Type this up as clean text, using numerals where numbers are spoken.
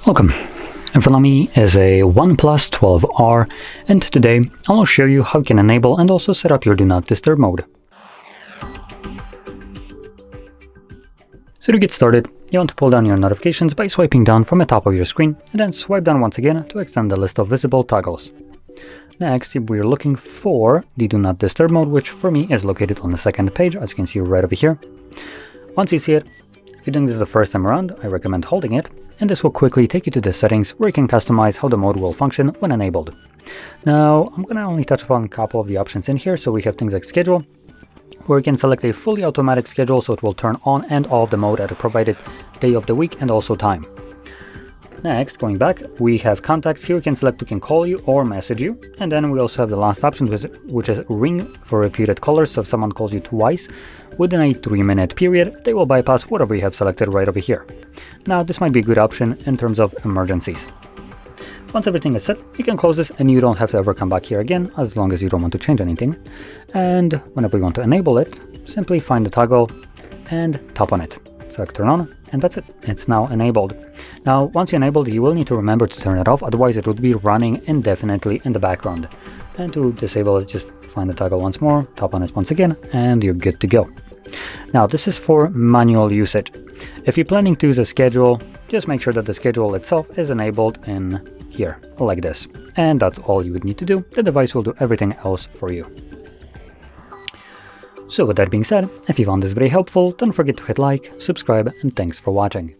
Welcome. In front of me is a OnePlus 12R, and today I'll show you how you can enable and also set up your Do Not Disturb mode. So to get started, you want to pull down your notifications by swiping down from the top of your screen, and then swipe down once again to extend the list of visible toggles. Next, we're looking for the Do Not Disturb mode, which for me is located on the second page, as you can see right over here. Once you see it, if you're doing this the first time around, I recommend holding it, and this will quickly take you to the settings where you can customize how the mode will function when enabled. Now, I'm going to only touch upon a couple of the options in here. So we have things like schedule, where you can select a fully automatic schedule, so it will turn on and off the mode at a provided day of the week and also time. Next, going back, we have contacts. Here we can select who can call you or message you. And then we also have the last option, which is ring for repeated callers. So if someone calls you twice within a 3-minute period, they will bypass whatever you have selected right over here. Now, this might be a good option in terms of emergencies. Once everything is set, you can close this and you don't have to ever come back here again, as long as you don't want to change anything. And whenever you want to enable it, simply find the toggle and tap on it. Select turn on, and that's it. It's now enabled. Now, once you enable it, you will need to remember to turn it off, otherwise it would be running indefinitely in the background. And to disable it, just find the toggle once more, tap on it once again, and you're good to go. Now, this is for manual usage. If you're planning to use a schedule, just make sure that the schedule itself is enabled in here, like this. And that's all you would need to do. The device will do everything else for you. So with that being said, if you found this very helpful, don't forget to hit like, subscribe, and thanks for watching.